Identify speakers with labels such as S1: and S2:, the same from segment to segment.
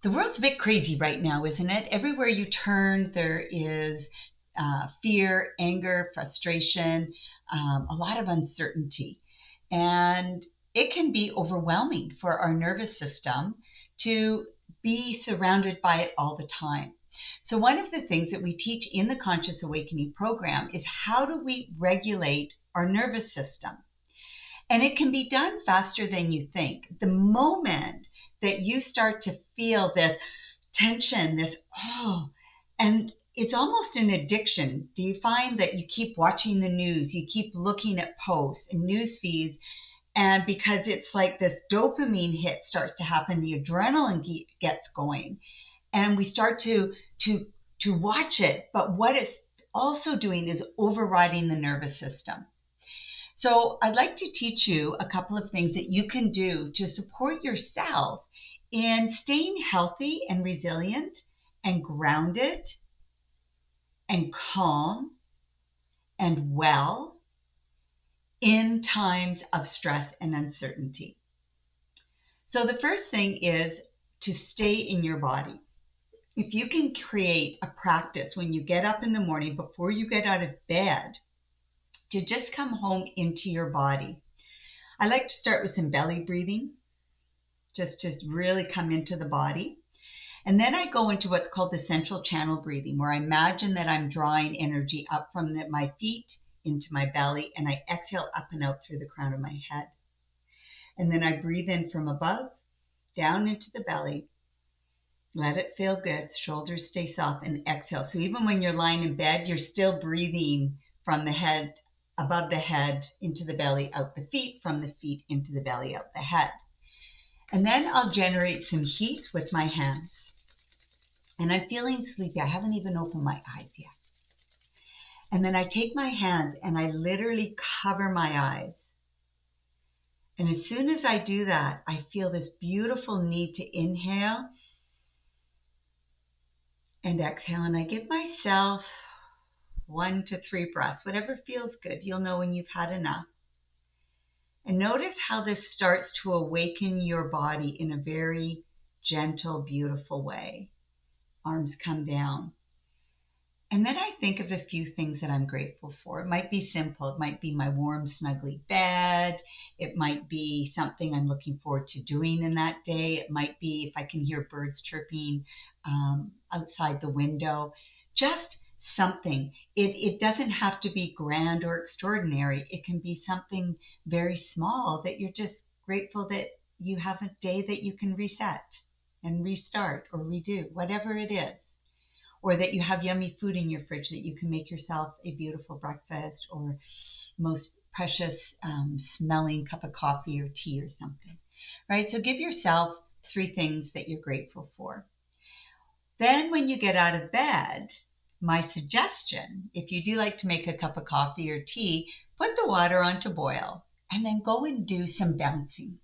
S1: The world's a bit crazy right now, isn't it? Everywhere you turn, there is fear, anger, frustration, a lot of uncertainty. And it can be overwhelming for our nervous system to be surrounded by it all the time. So one of the things that we teach in the Conscious Awakening program is how do we regulate our nervous system? And it can be done faster than you think. The moment that you start to feel this tension, and it's almost an addiction. Do you find that you keep watching the news, you keep looking at posts and news feeds, and because it's like this dopamine hit starts to happen, the adrenaline gets going, and we start to watch it. But what it's also doing is overriding the nervous system. So I'd like to teach you a couple of things that you can do to support yourself in staying healthy and resilient and grounded and calm and well in times of stress and uncertainty. So the first thing is to stay in your body. If you can create a practice when you get up in the morning before you get out of bed, to just come home into your body. I like to start with some belly breathing, just really come into the body. And then I go into what's called the central channel breathing, where I imagine that I'm drawing energy up from my feet into my belly, and I exhale up and out through the crown of my head. And then I breathe in from above, down into the belly. Let it feel good, shoulders stay soft, and exhale. So even when you're lying in bed, you're still breathing from the head, above the head, into the belly, out the feet, from the feet into the belly, out the head. And then I'll generate some heat with my hands. And I'm feeling sleepy. I haven't even opened my eyes yet. And then I take my hands and I literally cover my eyes. And as soon as I do that, I feel this beautiful need to inhale and exhale. And I give myself 1 to 3 breaths, whatever feels good. You'll know when you've had enough. And notice how this starts to awaken your body in a very gentle, beautiful way. Arms come down. And then I think of a few things that I'm grateful for. It might be simple. It might be my warm, snuggly bed. It might be something I'm looking forward to doing in that day. It might be if I can hear birds chirping outside the window. Just something. It doesn't have to be grand or extraordinary. It can be something very small that you're just grateful that you have a day that you can reset and restart or redo, whatever it is. Or that you have yummy food in your fridge that you can make yourself a beautiful breakfast or most precious smelling cup of coffee or tea or something, right? So give yourself 3 things that you're grateful for. Then when you get out of bed, my suggestion, if you do like to make a cup of coffee or tea, put the water on to boil and then go and do some bouncing.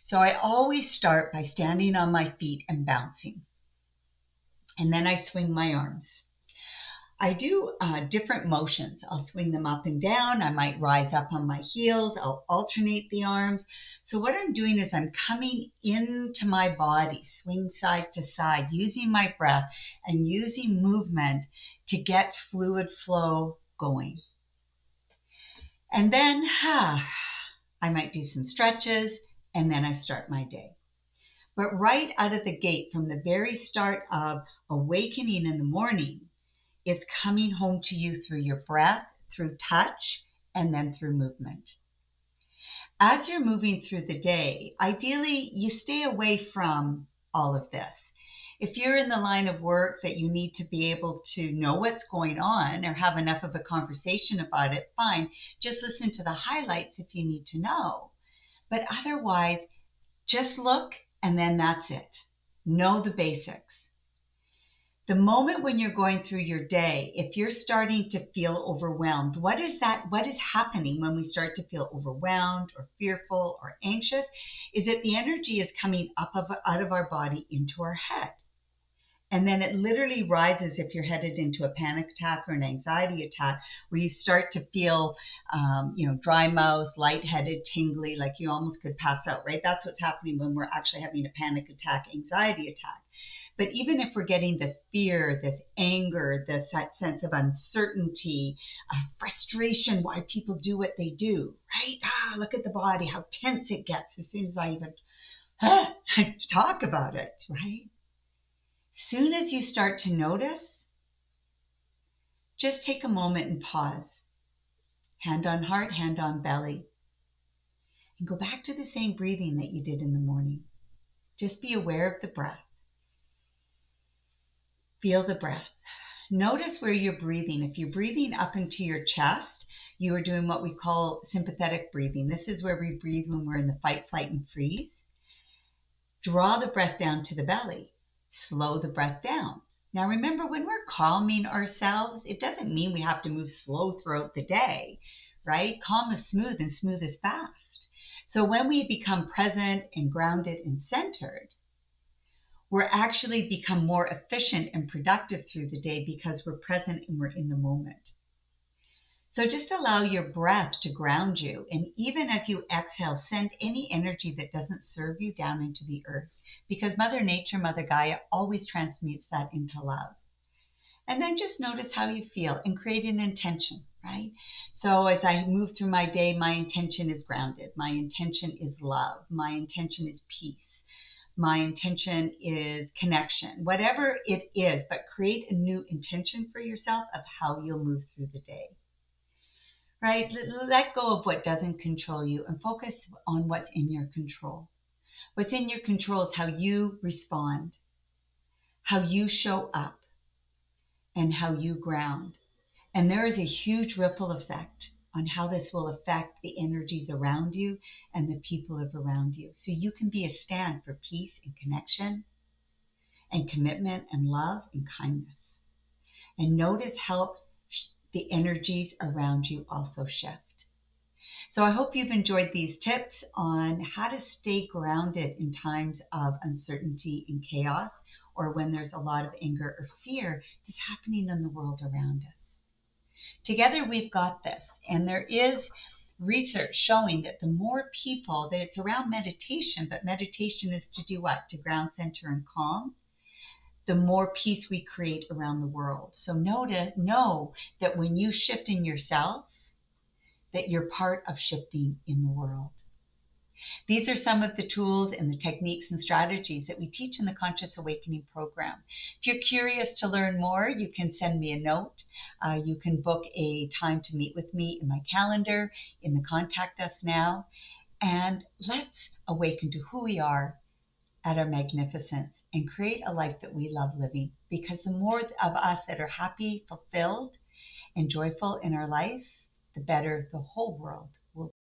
S1: So I always start by standing on my feet and bouncing. And then I swing my arms. I do different motions. I'll swing them up and down. I might rise up on my heels. I'll alternate the arms. So what I'm doing is I'm coming into my body, swing side to side, using my breath and using movement to get fluid flow going. And then I might do some stretches, and then I start my day. But right out of the gate, from the very start of awakening in the morning, it's coming home to you through your breath, through touch, and then through movement. As you're moving through the day, ideally, you stay away from all of this. If you're in the line of work that you need to be able to know what's going on or have enough of a conversation about it, fine. Just listen to the highlights if you need to know. But otherwise, just look, and then that's it. Know the basics. The moment when you're going through your day, if you're starting to feel overwhelmed, what is happening when we start to feel overwhelmed or fearful or anxious? Is that the energy is coming up out of our body into our head. And then it literally rises if you're headed into a panic attack or an anxiety attack, where you start to feel, dry mouth, lightheaded, tingly, like you almost could pass out, right? That's what's happening when we're actually having a panic attack, anxiety attack. But even if we're getting this fear, this anger, this sense of uncertainty, frustration, why people do what they do, right? Look at the body, how tense it gets as soon as I even talk about it, right? Soon as you start to notice, just take a moment and pause. Hand on heart, hand on belly. And go back to the same breathing that you did in the morning. Just be aware of the breath. Feel the breath. Notice where you're breathing. If you're breathing up into your chest, you are doing what we call sympathetic breathing. This is where we breathe when we're in the fight, flight, and freeze. Draw the breath down to the belly. Slow the breath down. Now remember, when we're calming ourselves, it doesn't mean we have to move slow throughout the day, right? Calm is smooth and smooth is fast. So when we become present and grounded and centered, we're actually become more efficient and productive through the day because we're present and we're in the moment. So just allow your breath to ground you. And even as you exhale, send any energy that doesn't serve you down into the earth, because Mother Nature, Mother Gaia, always transmutes that into love. And then just notice how you feel and create an intention, right? So as I move through my day, my intention is grounded. My intention is love. My intention is peace. My intention is connection. Whatever it is, but create a new intention for yourself of how you'll move through the day. Right? Let go of what doesn't control you and focus on what's in your control. What's in your control is how you respond, how you show up, and how you ground. And there is a huge ripple effect on how this will affect the energies around you and the people around you. So you can be a stand for peace and connection and commitment and love and kindness. And notice how the energies around you also shift. So I hope you've enjoyed these tips on how to stay grounded in times of uncertainty and chaos, or when there's a lot of anger or fear that's happening in the world around us. Together we've got this. And there is research showing that the more people, that it's around meditation, but meditation is to do what? To ground, center, and calm. The more peace we create around the world. So know that when you shift in yourself, that you're part of shifting in the world. These are some of the tools and the techniques and strategies that we teach in the Conscious Awakening program. If you're curious to learn more, you can send me a note. You can book a time to meet with me in my calendar, in the Contact Us Now, and let's awaken to who we are at our magnificence and create a life that we love living. Because the more of us that are happy, fulfilled, and joyful in our life, the better the whole world